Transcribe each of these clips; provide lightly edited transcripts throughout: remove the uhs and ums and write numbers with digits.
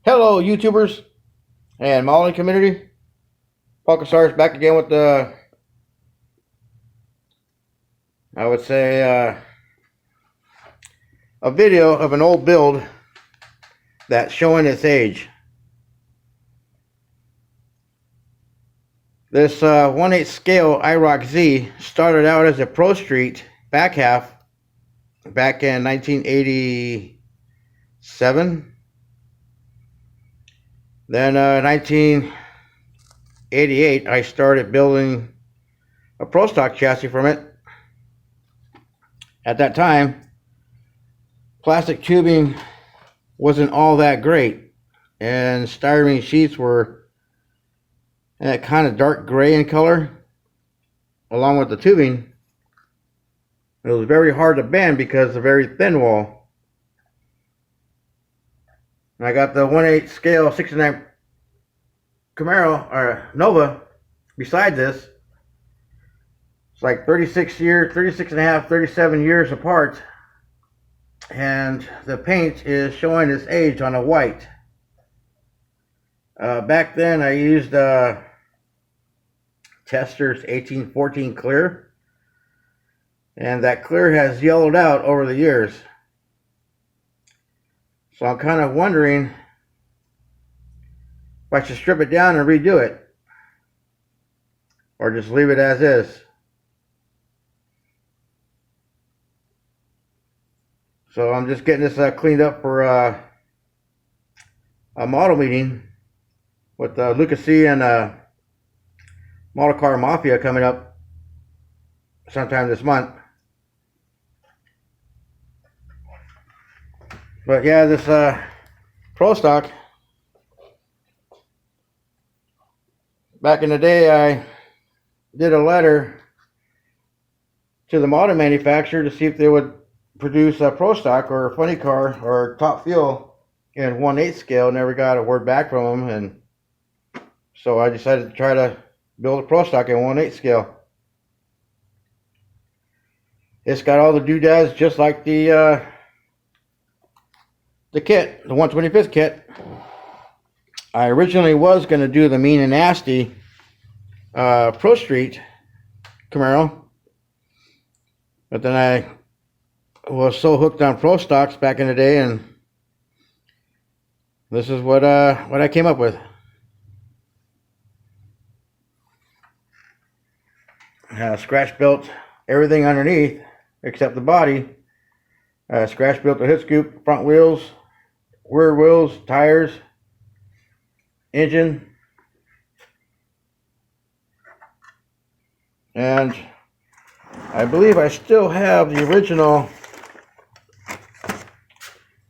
Hello, YouTubers and modeling community. Pulkasar is back again with I would say, a video of an old build that's showing its age. This 1/8 scale IROC Z started out as a Pro Street back half back in 1987. Then 1988, I started building a Pro Stock chassis from it. At that time, plastic tubing wasn't all that great, and styrene sheets were that kind of dark gray in color along with the tubing. It was very hard to bend because of the very thin wall. And I got the 1/8 scale 69 Camaro or Nova beside this. It's like 36 and a half, 37 years apart, and the paint is showing its age on a white. Back then I used Testors 1814 clear, and that clear has yellowed out over the years. So I'm kind of wondering if I should strip it down and redo it, or just leave it as is. So I'm just getting this cleaned up for a model meeting with Lucas C and Model Car Mafia coming up sometime this month. But yeah, this Pro Stock, back in the day I did a letter to the model manufacturer to see if they would produce a Pro Stock or a funny car or Top Fuel in 1/8 scale. Never got a word back from them, and so I decided to try to build a Pro Stock in 1/8 scale. It's got all the doodads just like the kit, the 125th kit. I originally was going to do the Mean and Nasty Pro Street Camaro, but then I was so hooked on Pro Stocks back in the day, and this is what I came up with. Scratch built everything underneath except the body. Scratch built the hood scoop, front wheels, rear wheels, tires, engine, and I believe I still have the original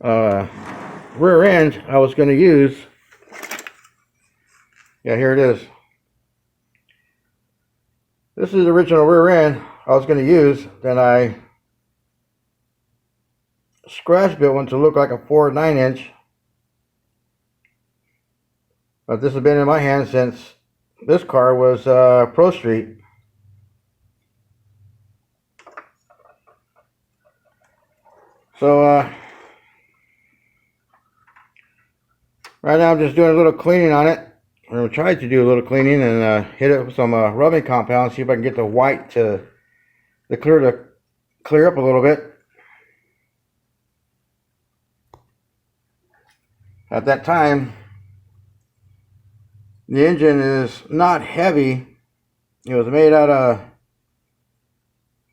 rear end I was going to use. Yeah, here it is. This is the original rear end I was going to use. Then I scratch built one to look like a 4 9-inch. But this has been in my hand since this car was Pro Street. So right now I'm just doing a little cleaning on it. I'm going to try to do a little cleaning and hit it with some rubbing compound, see if I can get the white to clear up a little bit. At that time, the engine is not heavy. It was made out of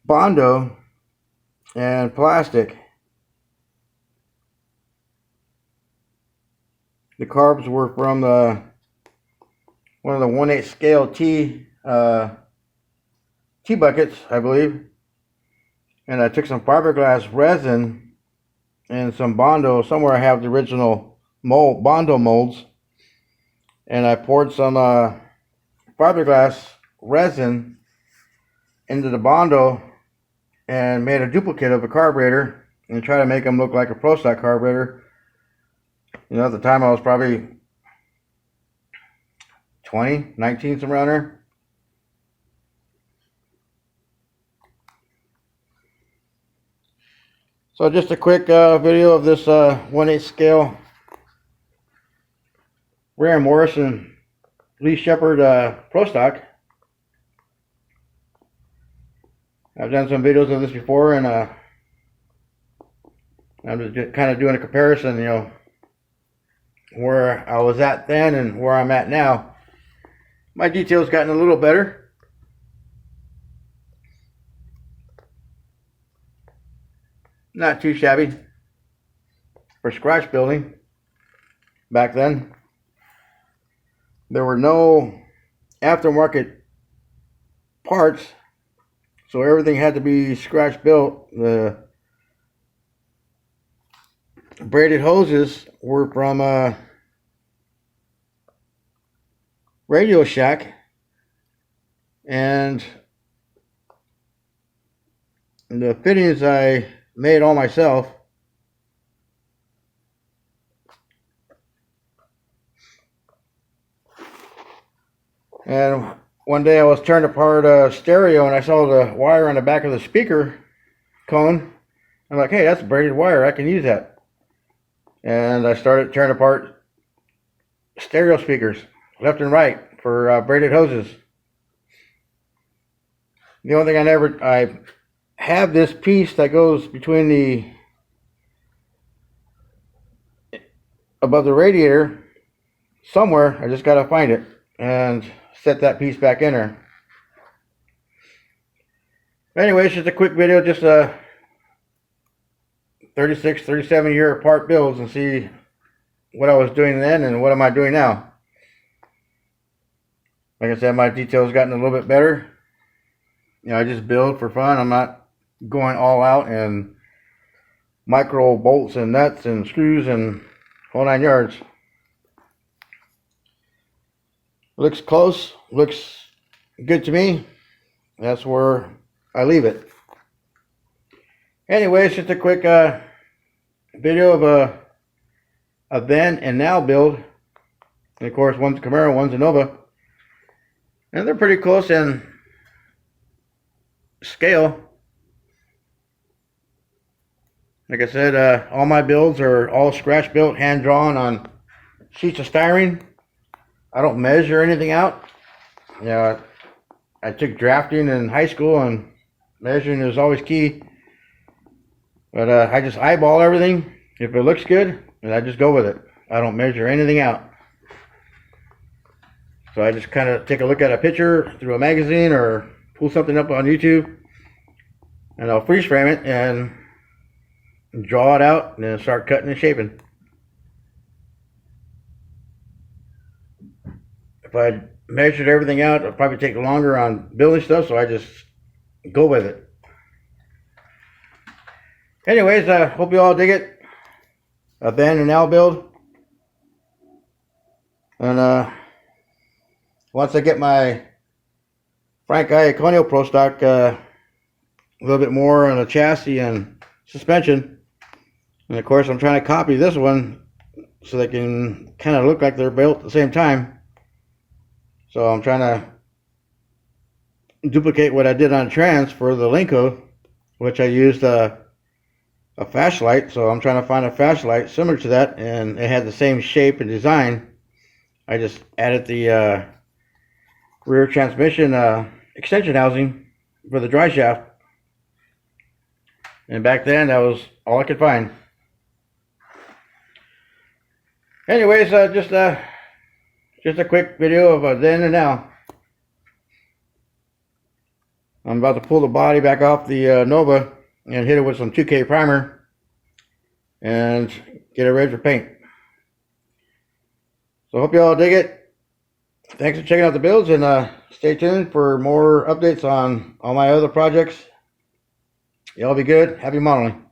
Bondo and plastic. The carbs were from one of the 1/8 scale T buckets, I believe. And I took some fiberglass resin and some Bondo. Somewhere I have the original Bondo molds. And I poured some fiberglass resin into the Bondo and made a duplicate of a carburetor and tried to make them look like a Pro Stock carburetor. You know, at the time I was probably 20, 19, somewhere around there. So just a quick video of this 1/8 scale Rare Morrison Lee Shepherd Pro Stock. I've done some videos of this before, and I'm just kind of doing a comparison, you know, where I was at then and where I'm at now. My detail's gotten a little better. Not too shabby for scratch building. Back then, there were no aftermarket parts, so everything had to be scratch built. The braided hoses were from Radio Shack, and the fittings I made all myself. And one day I was tearing apart a stereo and I saw the wire on the back of the speaker cone. I'm like, hey, that's braided wire, I can use that. And I started tearing apart stereo speakers left and right for braided hoses. The only thing I have this piece that goes between the above the radiator somewhere. I just gotta find it and set that piece back in there. Anyways, just a quick video, just a 36, 37 year apart builds, and see what I was doing then and what am I doing now. Like I said, my detail's gotten a little bit better. You know, I just build for fun. I'm not going all out and micro bolts and nuts and screws and whole 9 yards. Looks close, looks good to me. That's where I leave it. Anyways, just a quick video of a then and now build. And of course, one's a Camaro, one's a Nova. And they're pretty close in scale. Like I said, all my builds are all scratch built, hand drawn on sheets of styrene. I don't measure anything out. You know, I took drafting in high school, and measuring is always key. But I just eyeball everything. If it looks good, and I just go with it. I don't measure anything out. So I just kind of take a look at a picture through a magazine or pull something up on YouTube, and I'll freeze frame it and draw it out and then start cutting and shaping. If I measured everything out, it'd probably take longer on building stuff, so I just go with it. Anyways, I hope you all dig it. A then and now build. And once I get my Frank Iaconio Pro Stock a little bit more on the chassis and suspension, and of course I'm trying to copy this one so they can kind of look like they're built at the same time. So I'm trying to duplicate what I did on Trans for the Lenco, which I used a flashlight. So I'm trying to find a flashlight similar to that, and it had the same shape and design. I just added the rear transmission extension housing for the dry shaft, and back then that was all I could find. Anyways, just a quick video of a then and now. I'm about to pull the body back off the Nova and hit it with some 2K primer and get it ready for paint. So I hope you all dig it. Thanks for checking out the builds, and stay tuned for more updates on all my other projects. Y'all be good. Happy modeling.